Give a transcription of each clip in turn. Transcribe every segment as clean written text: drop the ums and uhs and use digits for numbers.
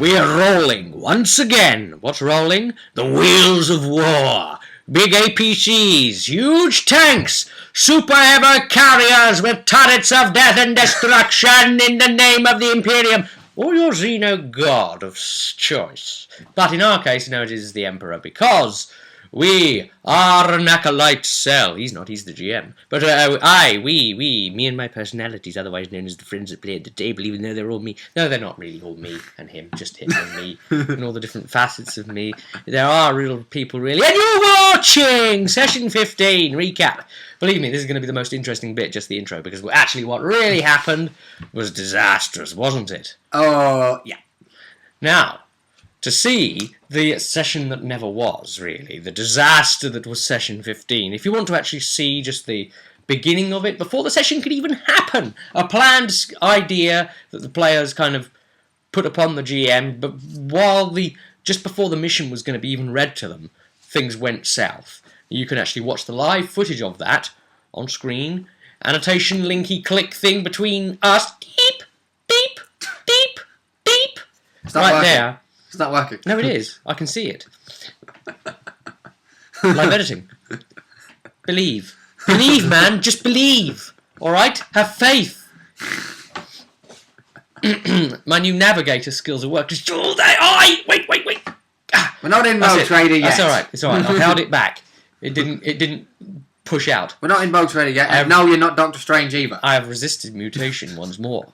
We are rolling once again. What's rolling? The wheels of war. Big APCs, huge tanks, super hammer carriers with turrets of death and destruction in the name of the Imperium, or your Xeno god of choice. But in our case, no, it is the Emperor, because we are an acolyte cell. He's not, he's the GM. But me and my personalities, otherwise known as the friends that play at the table, even though they're all me. No, they're not really all me and him, just him and me, and all the different facets of me. There are real people, really. And you're watching Session 15 recap. Believe me, this is going to be the most interesting bit, just the intro, because actually what really happened was disastrous, wasn't it? Oh, yeah. Now, to see the session that never was, really, the disaster that was Session 15, if you want to actually see just the beginning of it, before the session could even happen, a planned idea that the players kind of put upon the GM, but just before the mission was going to be even read to them, things went south. You can actually watch the live footage of that on screen. Annotation linky click thing between us. Deep, deep, deep, deep. Right working. there. It's not working. No, it is. I can see it. Live editing. Believe. Believe, man. Just believe. Alright? Have faith. My new navigator skills at work. Just all day. Oh, wait. Ah, we're not in Mode Trader yet. That's alright. It's alright. I held it back. It didn't push out. We're not in Mode Trader yet. And no, you're not Doctor Strange either. I have resisted mutation once more.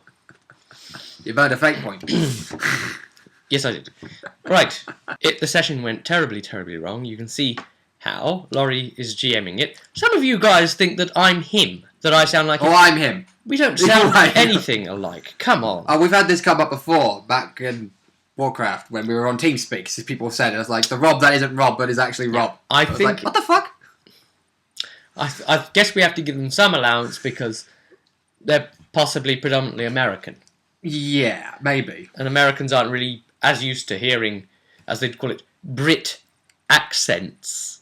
You burned a fate point. Yes, I did. Right. The session went terribly, terribly wrong. You can see how Laurie is GMing it. Some of you guys think that I'm him, that I sound like him. Oh, I'm him. We don't sound anything alike. Come on. Oh, we've had this come up before, back in Warcraft, when we were on TeamSpeak. People said it was like, the Rob that isn't Rob, but is actually Rob. I think... like, what the fuck? I guess we have to give them some allowance, because they're possibly predominantly American. Yeah, maybe. And Americans aren't really as used to hearing, as they'd call it, Brit accents.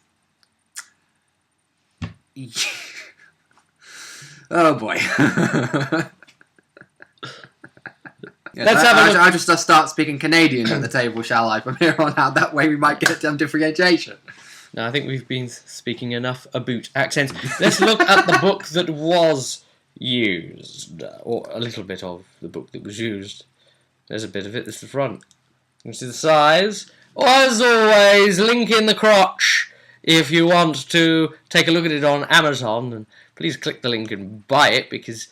Oh boy. Let's have a look. I'll just start speaking Canadian at the table, shall I, from here on out? That way we might get some differentiation. No, I think we've been speaking enough about accents. Let's look at the book that was used, or a little bit of the book that was used. There's a bit of it. This is the front. You can see the size. As always, link in the crotch if you want to take a look at it on Amazon. And please click the link and buy it, because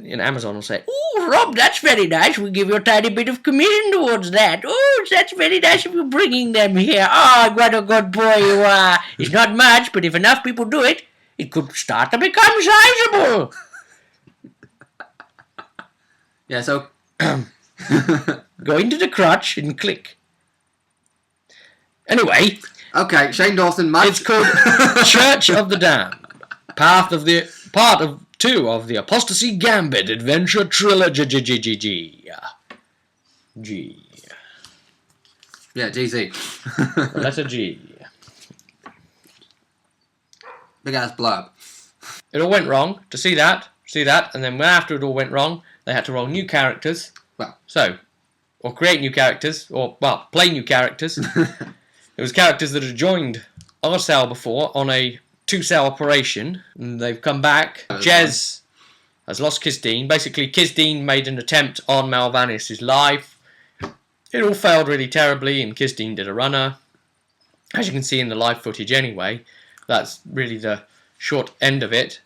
Amazon will say, "Oh, Rob, that's very nice. We'll give you a tiny bit of commission towards that. Oh, that's very nice of you bringing them here. Oh, what a good boy you are. It's not much, but if enough people do it, it could start to become sizable." Yeah, so... Go into the crotch and click. Anyway. Okay, Shane Dawson, Mike. It's called Church of the Damned. Part of 2 of the Apostasy Gambit Adventure Trilogy. G. Yeah, GZ. Letter G. Big ass blurb. It all went wrong. To see that, and then after it all went wrong, they had to roll new characters. Or create new characters, play new characters. It was characters that had joined our cell before on a 2-cell operation, and they've come back. Jez has lost Kisdeen. Basically, Kisdeen made an attempt on Malvanis' life. It all failed really terribly, and Kisdeen did a runner. As you can see in the live footage anyway, that's really the short end of it.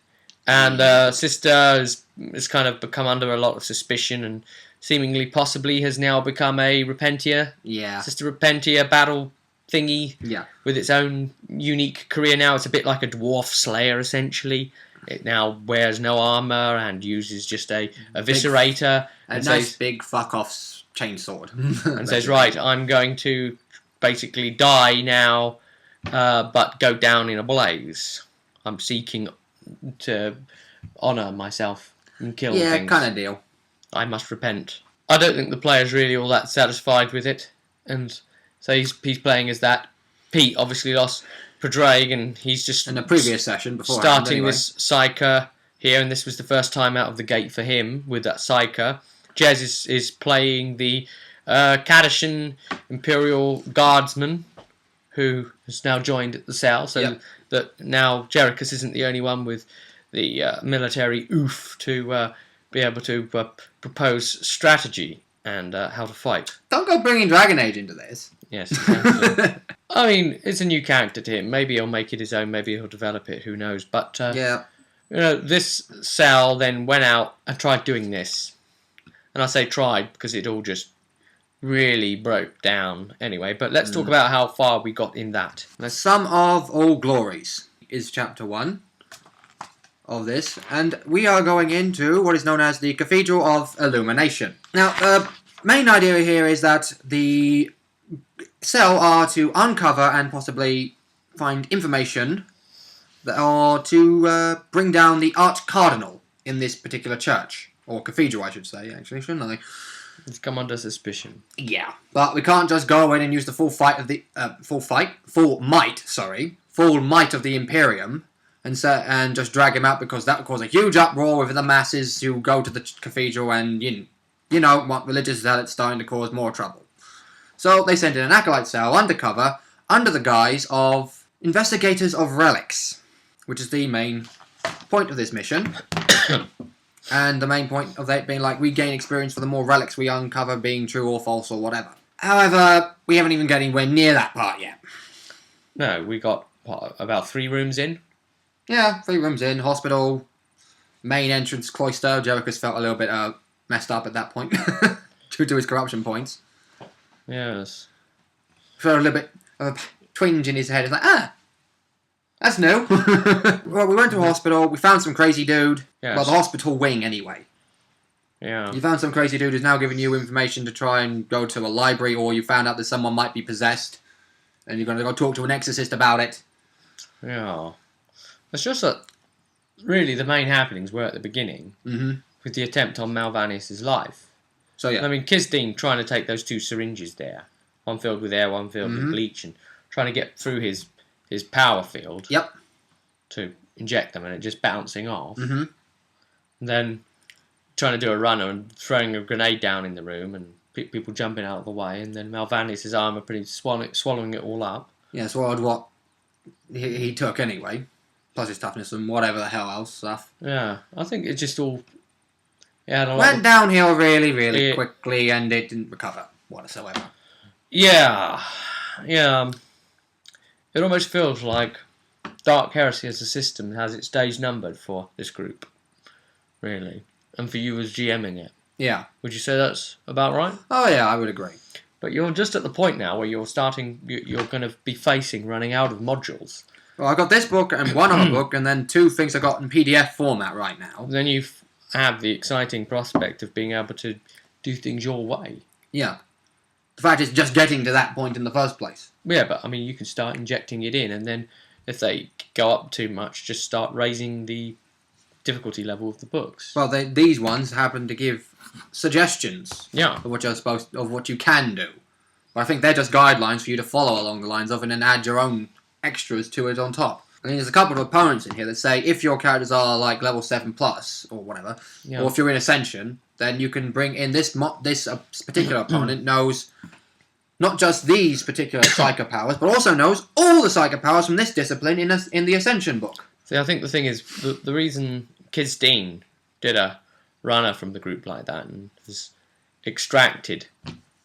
And Sister has kind of become under a lot of suspicion, and seemingly possibly has now become a Repentia. Yeah. Sister Repentia battle thingy. Yeah. With its own unique career now. It's a bit like a dwarf slayer, essentially. It now wears no armour and uses just a eviscerator. A nice big fuck-off chainsword. And says, right, I'm going to basically die now, but go down in a blaze. I'm seeking to honour myself and kill things. Yeah, kind of deal. I must repent. I don't think the player's really all that satisfied with it, and so he's playing as that. Pete obviously lost Predrag, and he's just in the previous session before starting this Psyker here, and this was the first time out of the gate for him with that Psyker. Jez is playing the Kadashan Imperial Guardsman, who has now joined the cell, so that now Jerichus isn't the only one with the military oof to be able to propose strategy and how to fight. Don't go bringing Dragon Age into this. Yes, exactly. I mean, it's a new character to him. Maybe he'll make it his own. Maybe he'll develop it. Who knows? But this cell then went out and tried doing this, and I say tried because it all just really broke down anyway. But let's talk about how far we got in that. The Sum of All Glories is chapter 1 of this, and we are going into what is known as the Cathedral of Illumination. Now, the main idea here is that the cell are to uncover and possibly find information that are to bring down the Arch-Cardinal in this particular church. Or cathedral, I should say, actually, shouldn't I? It's come under suspicion. Yeah, but we can't just go in and use the full might of the Imperium and just drag him out, because that would cause a huge uproar within the masses who go to the cathedral, and you know what religious zealots starting to cause more trouble. So they sent in an acolyte cell undercover under the guise of investigators of relics, which is the main point of this mission. And the main point of that being like we gain experience for the more relics we uncover being true or false or whatever. However, we haven't even got anywhere near that part yet. No, we got about 3 rooms in. Yeah, 3 rooms in, hospital, main entrance, cloister. Jerichus felt a little bit messed up at that point due to his corruption points. Yes. Felt a little bit of a twinge in his head. It's like, that's new. Well, we went to a hospital. We found some crazy dude. Yes. Well, the hospital wing, anyway. Yeah. You found some crazy dude who's now giving you information to try and go to a library, or you found out that someone might be possessed, and you're going to go talk to an exorcist about it. Yeah. It's just that, really, the main happenings were at the beginning, with the attempt on Malvanis's life. So, yeah. I mean, Kisdeen trying to take those 2 syringes there, one filled with air, one filled with bleach, and trying to get through his power field to inject them, and it just bouncing off. And then trying to do a runner and throwing a grenade down in the room, and people jumping out of the way, and then Malvanis's armour pretty swallowing it all up. Yeah, swallowed what he took anyway, plus his toughness and whatever the hell else stuff. Yeah, I think it just all went downhill really, really quickly, and it didn't recover whatsoever. Yeah. It almost feels like Dark Heresy as a system has its days numbered for this group, really, and for you as GMing it. Yeah. Would you say that's about right? Oh yeah, I would agree. But you're just at the point now where you're going to be facing running out of modules. Well, I got this book and one other book, and then 2 things I got in PDF format right now. Then you have the exciting prospect of being able to do things your way. Yeah. The fact is just getting to that point in the first place. Yeah, but I mean, you can start injecting it in, and then if they go up too much, just start raising the difficulty level of the books. Well, these ones happen to give suggestions of what you can do. But I think they're just guidelines for you to follow along the lines of, and then add your own extras to it on top. I mean, there's a couple of opponents in here that say if your characters are like level 7+ or whatever, or if you're in Ascension, then you can bring in this particular opponent knows not just these particular psycho powers, but also knows all the psycho powers from this discipline in the Ascension book. See, I think the thing is, the reason Kisdeen did a runner from the group like that and was extracted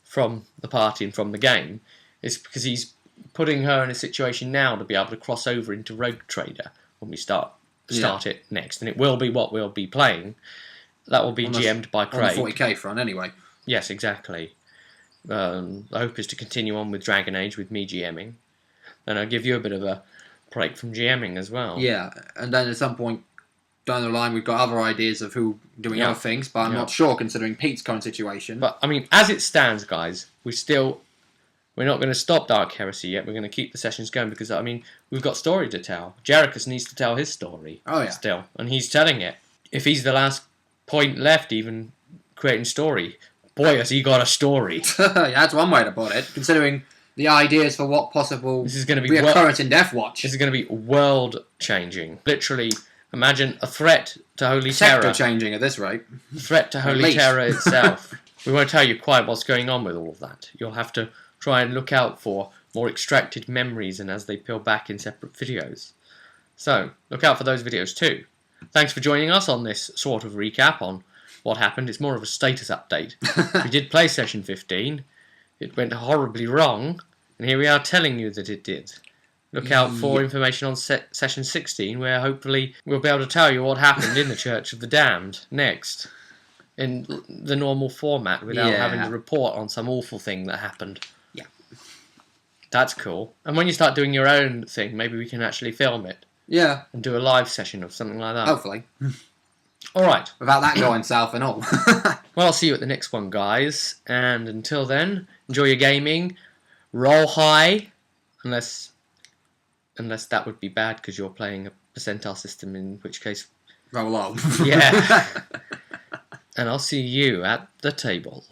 from the party and from the game is because he's putting her in a situation now to be able to cross over into Rogue Trader when we start it next. And it will be what we'll be playing. That will be GM'd by Craig. On the 40k front, anyway. Yes, exactly. The hope is to continue on with Dragon Age with me GMing. Then I'll give you a bit of a break from GMing as well. Yeah, and then at some point down the line we've got other ideas of who doing other things, but I'm not sure considering Pete's current situation. But, I mean, as it stands, guys, we're not going to stop Dark Heresy yet. We're going to keep the sessions going because, I mean, we've got story to tell. Jerichus needs to tell his story. Oh, yeah. Still. And he's telling it. If he's the last point left even creating story, boy, has he got a story. Yeah, that's one way to put it, considering the ideas for what possible this is going to be reoccurrence in Death Watch. This is going to be world-changing. Literally, imagine a threat to Holy Terror. Sector changing at this rate. Threat to Holy Terror itself. We won't tell you quite what's going on with all of that. You'll have to try and look out for more extracted memories and as they peel back in separate videos. So, look out for those videos too. Thanks for joining us on this sort of recap on what happened. It's more of a status update. We did play session 15. It went horribly wrong, and here we are telling you that it did. Look out for information on session 16, where hopefully we'll be able to tell you what happened in the Church of the Damned next. In the normal format, without having to report on some awful thing that happened. Yeah. That's cool. And when you start doing your own thing, maybe we can actually film it. Yeah. And do a live session of something like that. Hopefully. Alright. Without that going south and all. Well, I'll see you at the next one, guys. And until then, enjoy your gaming. Roll high. Unless that would be bad because you're playing a percentile system, in which case... Roll low. Yeah. And I'll see you at the table.